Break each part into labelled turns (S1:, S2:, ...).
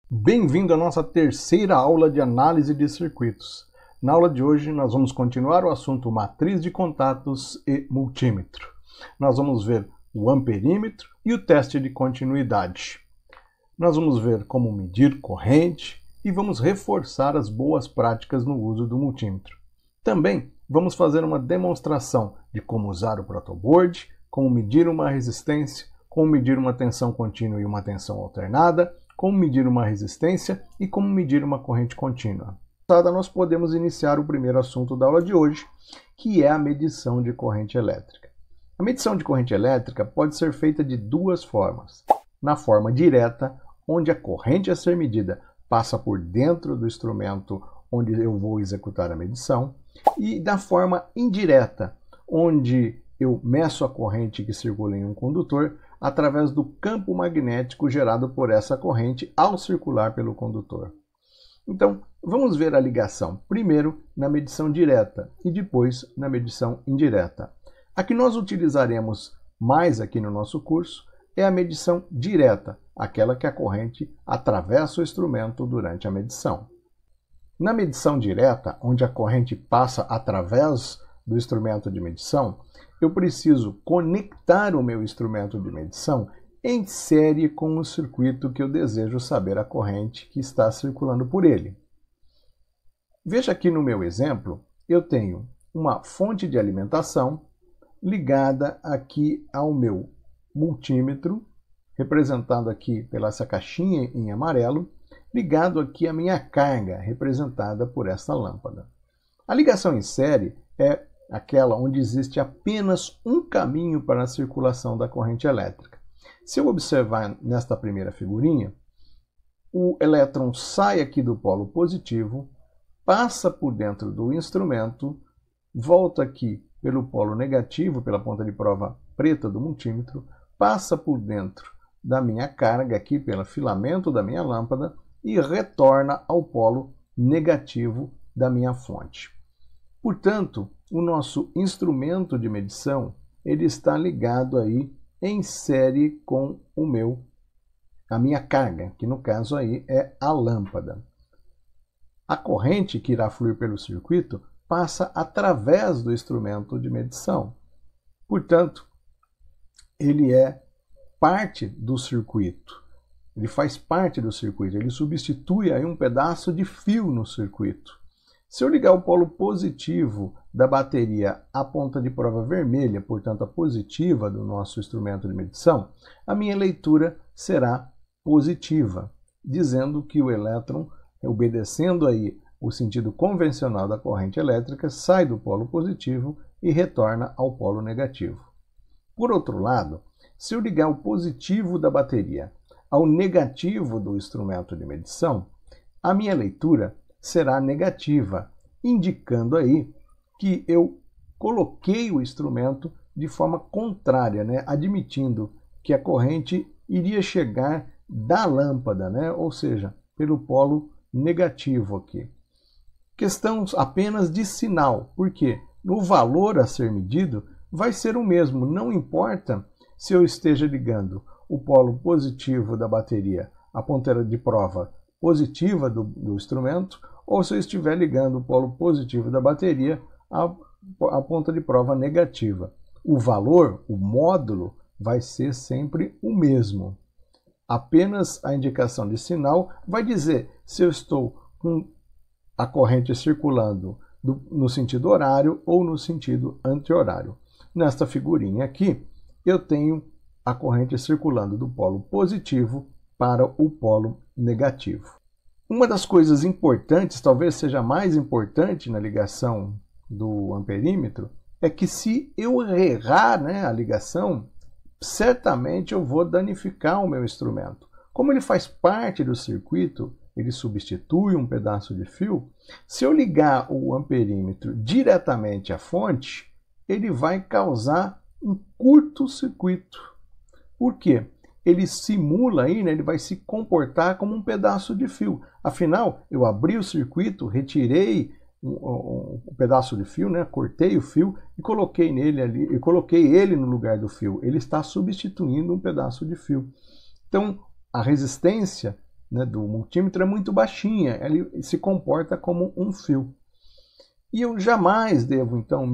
S1: Bem-vindo à nossa terceira aula de análise de circuitos. Na aula de hoje nós vamos continuar o assunto matriz de contatos e multímetro. Nós vamos ver o amperímetro e o teste de continuidade. Nós vamos ver como medir corrente e vamos reforçar as boas práticas no uso do multímetro. Também vamos fazer uma demonstração de como usar o protoboard, como medir uma resistência, como medir uma tensão contínua e uma tensão alternada, como medir uma resistência e como medir uma corrente contínua. Nós podemos iniciar o primeiro assunto da aula de hoje, que é a medição de corrente elétrica. A medição de corrente elétrica pode ser feita de duas formas. Na forma direta, onde a corrente a ser medida passa por dentro do instrumento onde eu vou executar a medição, e da forma indireta, onde eu meço a corrente que circula em um condutor através do campo magnético gerado por essa corrente ao circular pelo condutor. Então, vamos ver a ligação primeiro na medição direta e depois na medição indireta. A que nós utilizaremos mais aqui no nosso curso é a medição direta, aquela que a corrente atravessa o instrumento durante a medição. Na medição direta, onde a corrente passa através do instrumento de medição, eu preciso conectar o meu instrumento de medição em série com o circuito que eu desejo saber a corrente que está circulando por ele. Veja aqui no meu exemplo, eu tenho uma fonte de alimentação ligada aqui ao meu multímetro, representado aqui pela essa caixinha em amarelo, ligado aqui à minha carga, representada por essa lâmpada. A ligação em série é aquela onde existe apenas um caminho para a circulação da corrente elétrica. Se eu observar nesta primeira figurinha, o elétron sai aqui do polo positivo, passa por dentro do instrumento, volta aqui pelo polo negativo, pela ponta de prova preta do multímetro, passa por dentro da minha carga aqui pelo filamento da minha lâmpada e retorna ao polo negativo da minha fonte. Portanto, o nosso instrumento de medição ele está ligado aí em série com a minha carga, que no caso aí é a lâmpada. A corrente que irá fluir pelo circuito passa através do instrumento de medição. Portanto, ele é parte do circuito. Ele faz parte do circuito, ele substitui aí um pedaço de fio no circuito. Se eu ligar o polo positivo da bateria à ponta de prova vermelha, portanto a positiva do nosso instrumento de medição, a minha leitura será positiva, dizendo que o elétron, obedecendo aí o sentido convencional da corrente elétrica, sai do polo positivo e retorna ao polo negativo. Por outro lado, se eu ligar o positivo da bateria ao negativo do instrumento de medição, a minha leitura será negativa, indicando aí que eu coloquei o instrumento de forma contrária, admitindo que a corrente iria chegar da lâmpada, ou seja, pelo polo negativo aqui. Questão apenas de sinal, porque o valor a ser medido vai ser o mesmo, não importa se eu esteja ligando o polo positivo da bateria à ponteira de prova positiva do instrumento, ou se eu estiver ligando o polo positivo da bateria à ponta de prova negativa. O valor, o módulo, vai ser sempre o mesmo. Apenas a indicação de sinal vai dizer se eu estou com a corrente circulando no sentido horário ou no sentido anti-horário. Nesta figurinha aqui, eu tenho a corrente circulando do polo positivo para o polo negativo. Uma das coisas importantes, talvez seja mais importante na ligação do amperímetro, é que se eu errar a ligação, certamente eu vou danificar o meu instrumento. Como ele faz parte do circuito, ele substitui um pedaço de fio, se eu ligar o amperímetro diretamente à fonte, ele vai causar um curto-circuito. Por quê? Ele simula aí, ele vai se comportar como um pedaço de fio. Afinal, eu abri o circuito, retirei um pedaço de fio, cortei o fio e coloquei nele ali, e coloquei ele no lugar do fio. Ele está substituindo um pedaço de fio. Então, a resistência né, do multímetro é muito baixinha, ele se comporta como um fio. E eu jamais devo, então,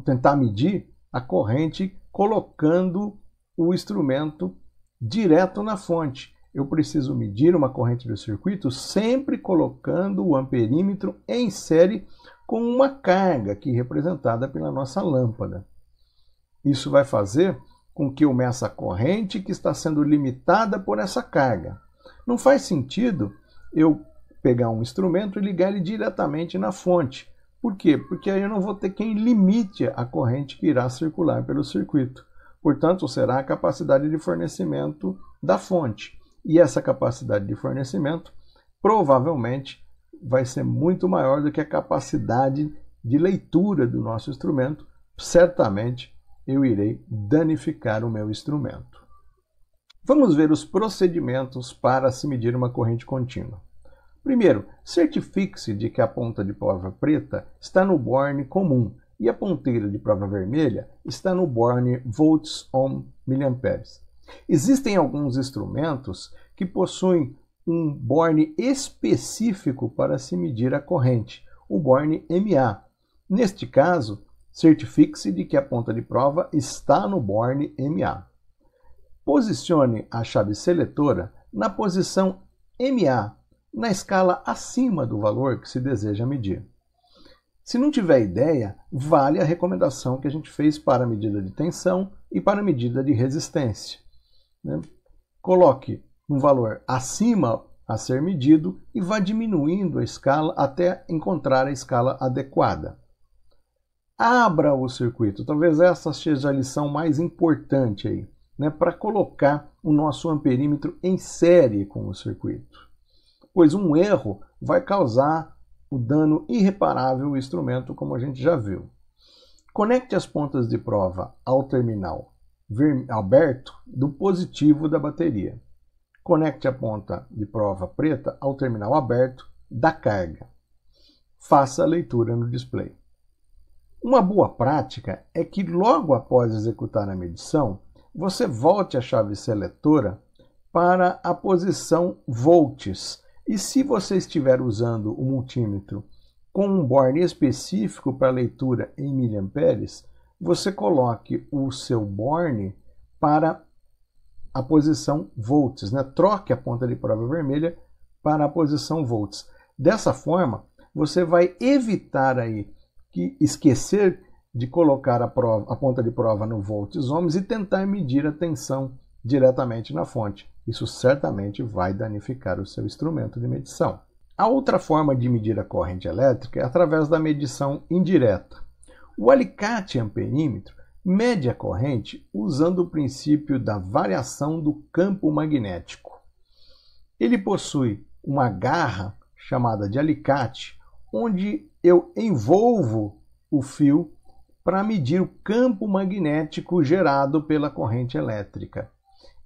S1: tentar medir a corrente colocando o instrumento direto na fonte. Eu preciso medir uma corrente do circuito sempre colocando o amperímetro em série com uma carga aqui representada pela nossa lâmpada. Isso vai fazer com que eu meça a corrente que está sendo limitada por essa carga. Não faz sentido eu pegar um instrumento e ligar ele diretamente na fonte. Por quê? Porque aí eu não vou ter quem limite a corrente que irá circular pelo circuito. Portanto, será a capacidade de fornecimento da fonte. E essa capacidade de fornecimento provavelmente vai ser muito maior do que a capacidade de leitura do nosso instrumento. Certamente eu irei danificar o meu instrumento. Vamos ver os procedimentos para se medir uma corrente contínua. Primeiro, certifique-se de que a ponta de prova preta está no borne comum e a ponteira de prova vermelha está no borne volts-ohm miliamperes. Existem alguns instrumentos que possuem um borne específico para se medir a corrente, o borne MA. Neste caso, certifique-se de que a ponta de prova está no borne MA. Posicione a chave seletora na posição MA, na escala acima do valor que se deseja medir. Se não tiver ideia, vale a recomendação que a gente fez para a medida de tensão e para a medida de resistência. Coloque um valor acima a ser medido e vá diminuindo a escala até encontrar a escala adequada. Abra o circuito, talvez essa seja a lição mais importante aí, para colocar o nosso amperímetro em série com o circuito. Pois um erro vai causar o dano irreparável ao instrumento, como a gente já viu. Conecte as pontas de prova ao terminal aberto do positivo da bateria. Conecte a ponta de prova preta ao terminal aberto da carga. Faça a leitura no display. Uma boa prática é que logo após executar a medição, você volte a chave seletora para a posição volts. E se você estiver usando o multímetro com um borne específico para leitura em miliamperes, você coloque o seu borne para a posição volts, Troque a ponta de prova vermelha para a posição volts. Dessa forma, você vai evitar aí esquecer de colocar a ponta de prova no volts-ohms e tentar medir a tensão diretamente na fonte. Isso certamente vai danificar o seu instrumento de medição. A outra forma de medir a corrente elétrica é através da medição indireta. O alicate amperímetro mede a corrente usando o princípio da variação do campo magnético. Ele possui uma garra chamada de alicate, onde eu envolvo o fio para medir o campo magnético gerado pela corrente elétrica.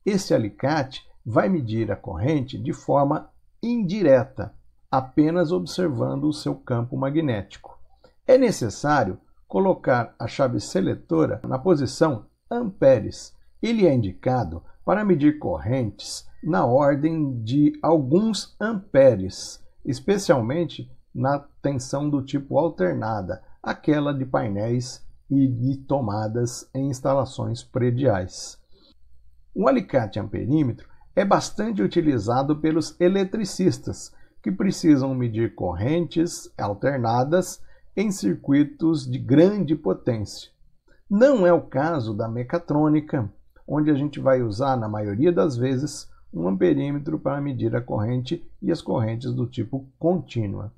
S1: Esse alicate vai medir a corrente de forma indireta, apenas observando o seu campo magnético. É necessário colocar a chave seletora na posição amperes. Ele é indicado para medir correntes na ordem de alguns amperes, especialmente na tensão do tipo alternada, aquela de painéis e de tomadas em instalações prediais. O alicate amperímetro é bastante utilizado pelos eletricistas, que precisam medir correntes alternadas em circuitos de grande potência. Não é o caso da mecatrônica, onde a gente vai usar, na maioria das vezes, um amperímetro para medir a corrente e as correntes do tipo contínua.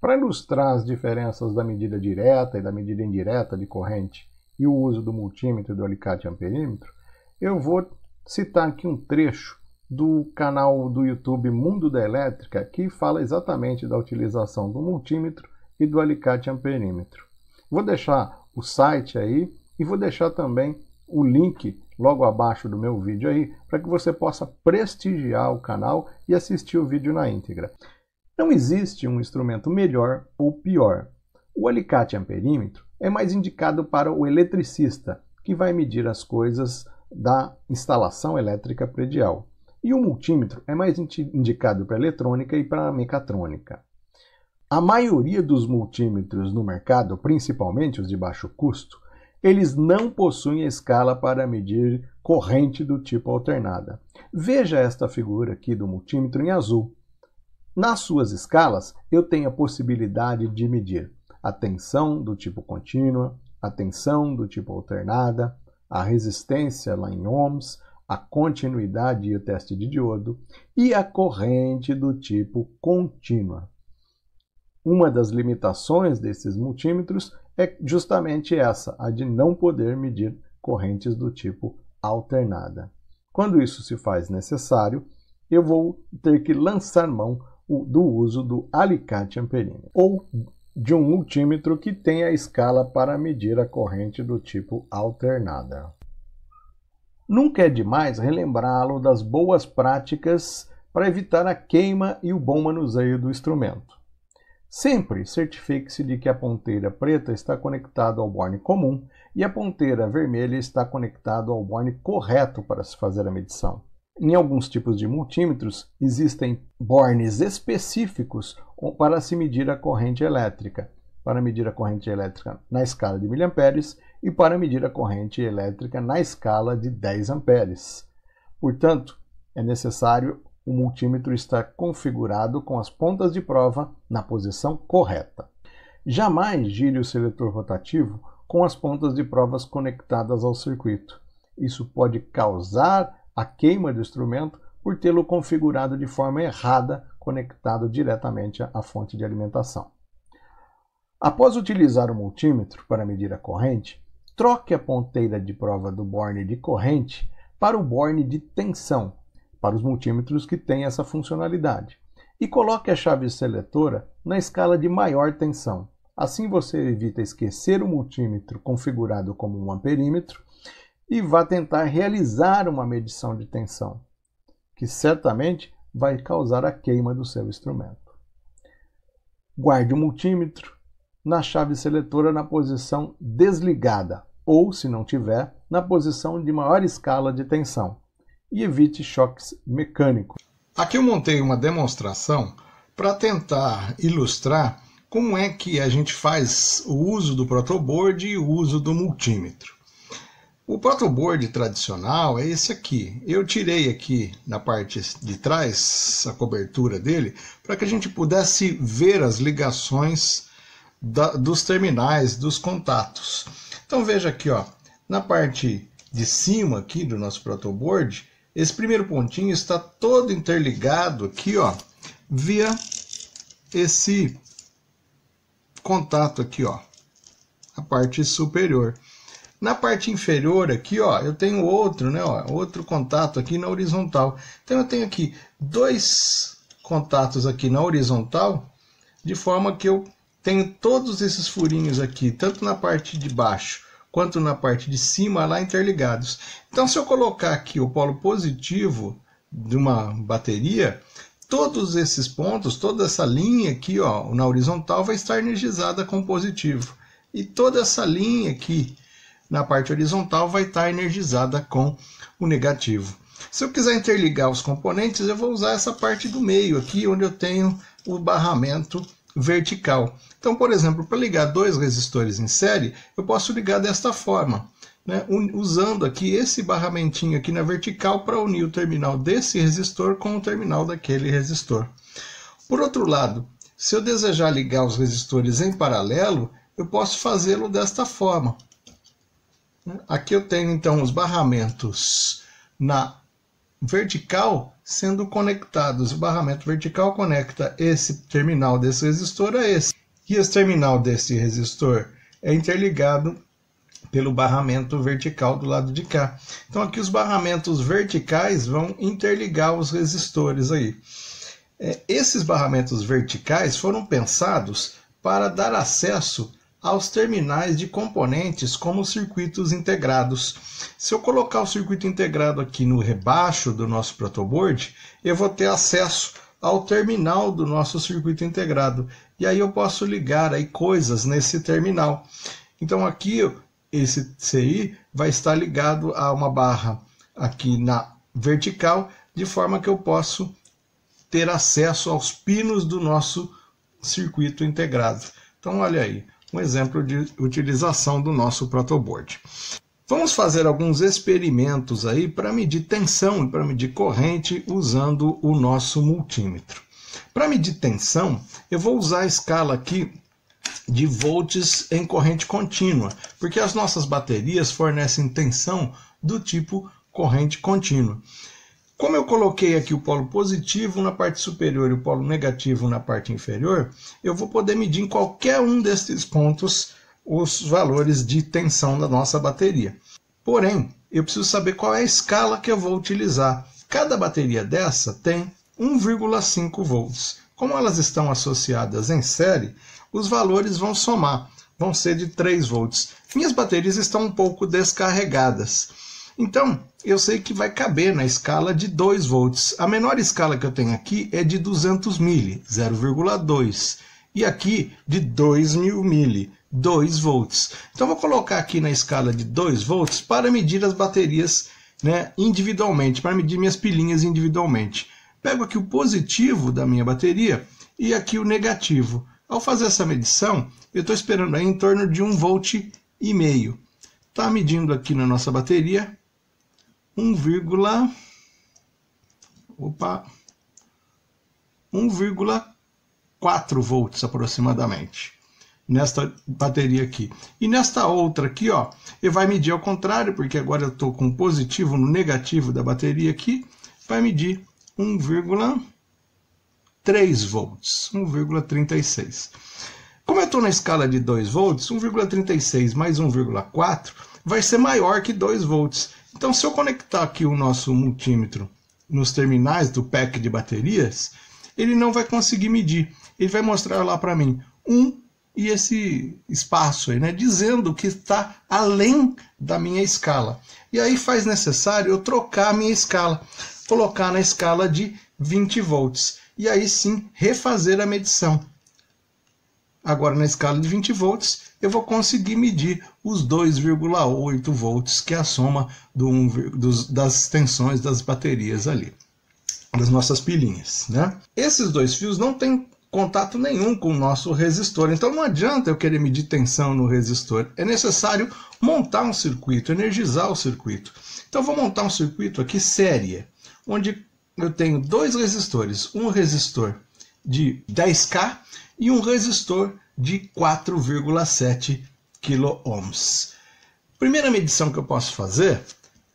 S1: Para ilustrar as diferenças da medida direta e da medida indireta de corrente e o uso do multímetro e do alicate amperímetro, eu vou citar aqui um trecho do canal do YouTube Mundo da Elétrica, que fala exatamente da utilização do multímetro e do alicate amperímetro. Vou deixar o site aí e vou deixar também o link logo abaixo do meu vídeo aí, para que você possa prestigiar o canal e assistir o vídeo na íntegra. Não existe um instrumento melhor ou pior. O alicate amperímetro é mais indicado para o eletricista, que vai medir as coisas da instalação elétrica predial. E o multímetro é mais indicado para eletrônica e para mecatrônica. A maioria dos multímetros no mercado, principalmente os de baixo custo, eles não possuem a escala para medir corrente do tipo alternada. Veja esta figura aqui do multímetro em azul. Nas suas escalas, eu tenho a possibilidade de medir a tensão do tipo contínua, a tensão do tipo alternada, a resistência lá em ohms, a continuidade e o teste de diodo e a corrente do tipo contínua. Uma das limitações desses multímetros é justamente essa, a de não poder medir correntes do tipo alternada. Quando isso se faz necessário, eu vou ter que lançar mão do uso do alicate amperímetro, ou de um multímetro que tenha a escala para medir a corrente do tipo alternada. Nunca é demais relembrá-lo das boas práticas para evitar a queima e o bom manuseio do instrumento. Sempre certifique-se de que a ponteira preta está conectada ao borne comum e a ponteira vermelha está conectada ao borne correto para se fazer a medição. Em alguns tipos de multímetros, existem bornes específicos para se medir a corrente elétrica. Para medir a corrente elétrica na escala de miliamperes e para medir a corrente elétrica na escala de 10 amperes. Portanto, é necessário o multímetro estar configurado com as pontas de prova na posição correta. Jamais gire o seletor rotativo com as pontas de provas conectadas ao circuito. Isso pode causar a queima do instrumento por tê-lo configurado de forma errada, conectado diretamente à fonte de alimentação. Após utilizar o multímetro para medir a corrente, troque a ponteira de prova do borne de corrente para o borne de tensão, para os multímetros que têm essa funcionalidade, e coloque a chave seletora na escala de maior tensão. Assim você evita esquecer o multímetro configurado como um amperímetro e vá tentar realizar uma medição de tensão, que certamente vai causar a queima do seu instrumento. Guarde o multímetro na chave seletora na posição desligada, ou, se não tiver, na posição de maior escala de tensão, e evite choques mecânicos. Aqui eu montei uma demonstração para tentar ilustrar como é que a gente faz o uso do protoboard e o uso do multímetro. O protoboard tradicional é esse aqui. Eu tirei aqui na parte de trás a cobertura dele para que a gente pudesse ver as ligações dos terminais, dos contatos. Então veja aqui, ó, na parte de cima aqui do nosso protoboard, esse primeiro pontinho está todo interligado aqui, ó, via esse contato aqui, ó, a parte superior. Na parte inferior aqui, ó, eu tenho outro, né, ó, outro contato aqui na horizontal. Então eu tenho aqui dois contatos aqui na horizontal, de forma que eu tenho todos esses furinhos aqui, tanto na parte de baixo quanto na parte de cima lá interligados. Então se eu colocar aqui o polo positivo de uma bateria, todos esses pontos, toda essa linha aqui, ó, na horizontal vai estar energizada com positivo. E toda essa linha aqui na parte horizontal vai estar energizada com o negativo. Se eu quiser interligar os componentes, eu vou usar essa parte do meio aqui, onde eu tenho o barramento vertical. Então, por exemplo, para ligar dois resistores em série, eu posso ligar desta forma, né, usando aqui esse barramentinho aqui na vertical para unir o terminal desse resistor com o terminal daquele resistor. Por outro lado, se eu desejar ligar os resistores em paralelo, eu posso fazê-lo desta forma. Aqui eu tenho então os barramentos na vertical sendo conectados. O barramento vertical conecta esse terminal desse resistor a esse. E esse terminal desse resistor é interligado pelo barramento vertical do lado de cá. Então aqui os barramentos verticais vão interligar os resistores aí. Esses barramentos verticais foram pensados para dar acesso aos terminais de componentes como circuitos integrados. Se eu colocar o circuito integrado aqui no rebaixo do nosso protoboard, eu vou ter acesso ao terminal do nosso circuito integrado. E aí eu posso ligar aí coisas nesse terminal. Então aqui esse CI vai estar ligado a uma barra aqui na vertical, de forma que eu possa ter acesso aos pinos do nosso circuito integrado. Então, olha aí, um exemplo de utilização do nosso protoboard. Vamos fazer alguns experimentos aí para medir tensão e para medir corrente usando o nosso multímetro. Para medir tensão, eu vou usar a escala aqui de volts em corrente contínua, porque as nossas baterias fornecem tensão do tipo corrente contínua. Como eu coloquei aqui o polo positivo na parte superior e o polo negativo na parte inferior, eu vou poder medir em qualquer um desses pontos os valores de tensão da nossa bateria. Porém, eu preciso saber qual é a escala que eu vou utilizar. Cada bateria dessa tem 1,5 volts. Como elas estão associadas em série, os valores vão somar, vão ser de 3 volts. Minhas baterias estão um pouco descarregadas. Então, eu sei que vai caber na escala de 2 volts. A menor escala que eu tenho aqui é de 200 mili, 0,2. E aqui de 2000 mili, 2 volts. Então, vou colocar aqui na escala de 2 volts para medir as baterias, né, individualmente, para medir minhas pilhinhas individualmente. Pego aqui o positivo da minha bateria e aqui o negativo. Ao fazer essa medição, eu estou esperando aí em torno de 1,5 volt. Está medindo aqui na nossa bateria 1,4 volts aproximadamente nesta bateria aqui. E nesta outra aqui, ó, ele vai medir ao contrário, porque agora eu estou com positivo no negativo da bateria aqui, vai medir 1,3 volts, 1,36. Como eu estou na escala de 2 volts, 1,36 mais 1,4 vai ser maior que 2 volts. Então, se eu conectar aqui o nosso multímetro nos terminais do pack de baterias, ele não vai conseguir medir. Ele vai mostrar lá para mim 1 e esse espaço aí, né, dizendo que está além da minha escala. E aí faz necessário eu trocar a minha escala, colocar na escala de 20 volts. E aí sim refazer a medição. Agora na escala de 20 volts eu vou conseguir medir os 2,8 volts, que é a soma das tensões das baterias ali, das nossas pilhinhas, né? Esses dois fios não têm contato nenhum com o nosso resistor, então não adianta eu querer medir tensão no resistor. É necessário montar um circuito, energizar o circuito. Então eu vou montar um circuito aqui série, onde eu tenho dois resistores, um resistor de 10K e um resistor de 4,7 kΩ. Primeira medição que eu posso fazer,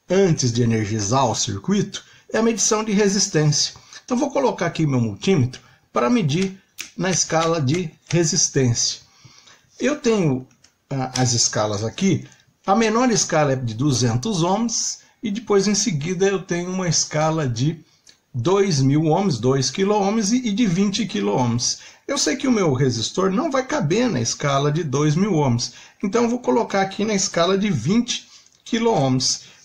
S1: antes de energizar o circuito, é a medição de resistência. Então vou colocar aqui meu multímetro para medir na escala de resistência. Eu tenho as escalas aqui, a menor escala é de 200 ohms e depois em seguida eu tenho uma escala de 2.000 ohms, 2 kΩ e de 20 kΩ. Eu sei que o meu resistor não vai caber na escala de 2.000 ohms, então eu vou colocar aqui na escala de 20 kΩ.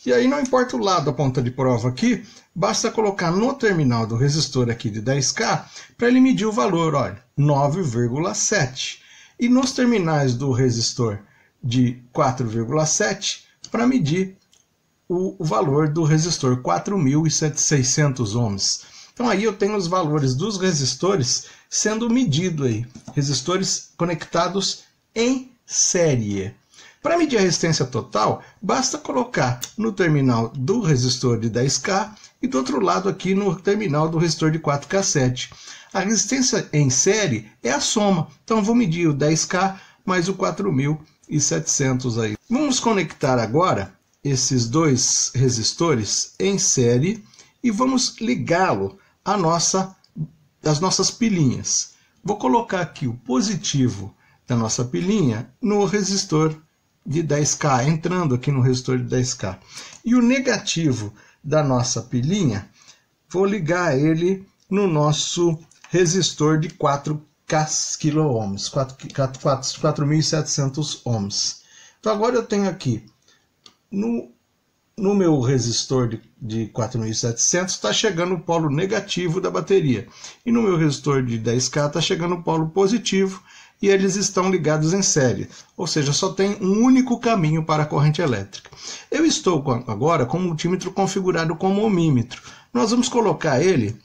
S1: E aí não importa o lado da ponta de prova aqui, basta colocar no terminal do resistor aqui de 10K para ele medir o valor, olha, 9,7. E nos terminais do resistor de 4,7 para medir o valor do resistor 4.600 ohms. Então aí eu tenho os valores dos resistores sendo medidos aí, resistores conectados em série. Para medir a resistência total, basta colocar no terminal do resistor de 10K e do outro lado aqui no terminal do resistor de 4K7. A resistência em série é a soma, então eu vou medir o 10K mais o 4.700 aí. Vamos conectar agora esses dois resistores em série e vamos ligá-lo às nossas pilhinhas. Vou colocar aqui o positivo da nossa pilhinha no resistor de 10K, entrando aqui no resistor de 10K. E o negativo da nossa pilhinha, vou ligar ele no nosso resistor de 4 kΩ, 4.700 ohms. Então agora eu tenho aqui no meu resistor de 4.700 está chegando o polo negativo da bateria. E no meu resistor de 10K está chegando o polo positivo. e eles estão ligados em série, ou seja, só tem um único caminho para a corrente elétrica. Eu estou agora com o multímetro configurado como ohmímetro. Nós vamos colocar ele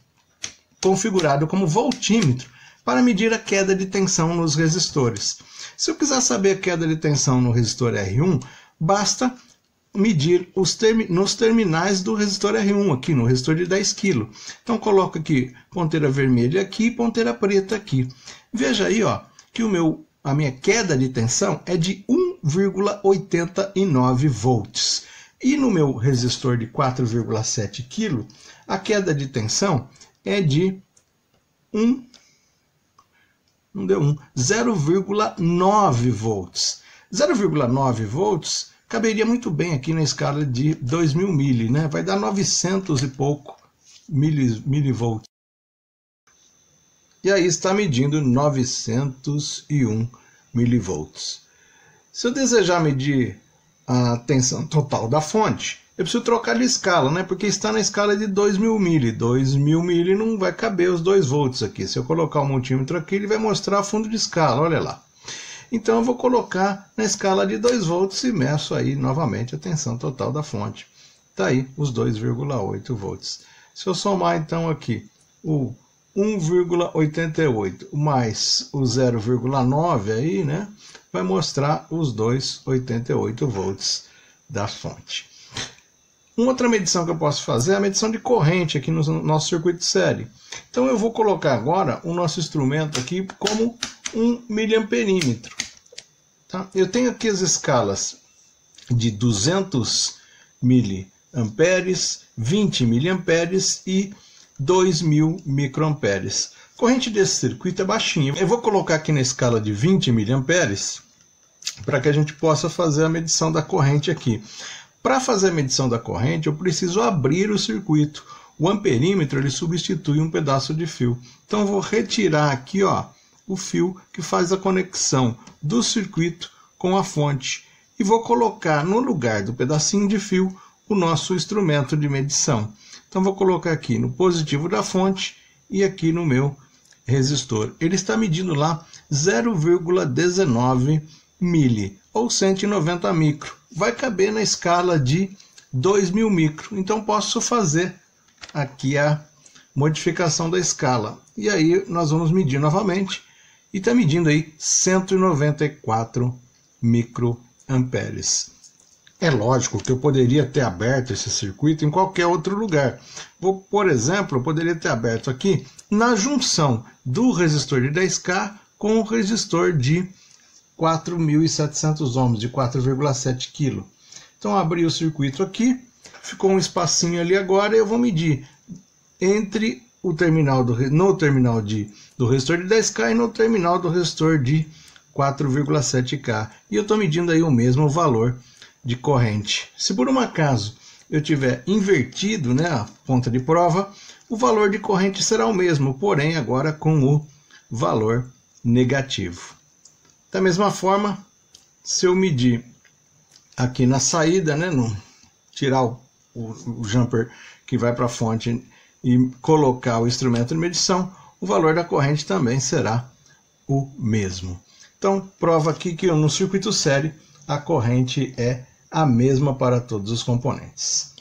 S1: configurado como voltímetro para medir a queda de tensão nos resistores. Se eu quiser saber a queda de tensão no resistor R1, basta medir nos terminais do resistor R1, aqui no resistor de 10 kg. Então coloco aqui ponteira vermelha aqui e ponteira preta aqui. Veja aí, ó, que a minha queda de tensão é de 1,89 volts. E no meu resistor de 4,7 kg, a queda de tensão é de 0,9 volts. 0,9 volts caberia muito bem aqui na escala de 2000 mili, né? Vai dar 900 e pouco milivolts. E aí está medindo 901 milivolts. Se eu desejar medir a tensão total da fonte, eu preciso trocar de escala, né? Porque está na escala de 2000 mili. 2000 mili não vai caber os 2 volts aqui. Se eu colocar o multímetro aqui, ele vai mostrar fundo de escala, olha lá. Então eu vou colocar na escala de 2 volts e meço aí novamente a tensão total da fonte. Está aí os 2,8 volts. Se eu somar então aqui o 1,88 mais o 0,9 aí, né, vai mostrar os 2,88 volts da fonte. Uma outra medição que eu posso fazer é a medição de corrente aqui no nosso circuito de série. Então eu vou colocar agora o nosso instrumento aqui como um miliamperímetro. Tá? Eu tenho aqui as escalas de 200 miliamperes, 20 miliamperes e 2000 microamperes. A corrente desse circuito é baixinha. Eu vou colocar aqui na escala de 20 miliamperes para que a gente possa fazer a medição da corrente aqui. Para fazer a medição da corrente, eu preciso abrir o circuito. O amperímetro ele substitui um pedaço de fio. Então eu vou retirar aqui, ó, o fio que faz a conexão do circuito com a fonte e vou colocar no lugar do pedacinho de fio o nosso instrumento de medição. Então vou colocar aqui no positivo da fonte e aqui no meu resistor. Ele está medindo lá 0,19 mili ou 190 micro. Vai caber na escala de 2000 micro. Então posso fazer aqui a modificação da escala. E aí nós vamos medir novamente. E está medindo aí 194 microamperes. É lógico que eu poderia ter aberto esse circuito em qualquer outro lugar. Por exemplo, eu poderia ter aberto aqui na junção do resistor de 10K com o resistor de 4.700 ohms, de 4,7 kg. Então abri o circuito aqui, ficou um espacinho ali agora, e eu vou medir entre o terminal do resistor de 10K e no terminal do resistor de 4,7K. E eu estou medindo aí o mesmo valor de corrente. Se por um acaso eu tiver invertido, né, a ponta de prova, o valor de corrente será o mesmo, porém agora com o valor negativo. Da mesma forma, se eu medir aqui na saída, né, tirar o jumper que vai para a fonte e colocar o instrumento de medição, o valor da corrente também será o mesmo. Então, prova aqui que no circuito série a corrente é a mesma para todos os componentes.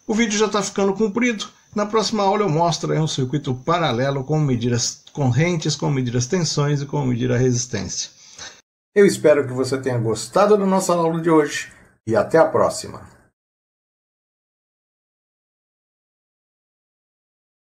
S1: O vídeo já está ficando comprido. Na próxima aula eu mostro um circuito paralelo, como medir as correntes, como medir as tensões e como medir a resistência. Eu espero que você tenha gostado da nossa aula de hoje e até a próxima.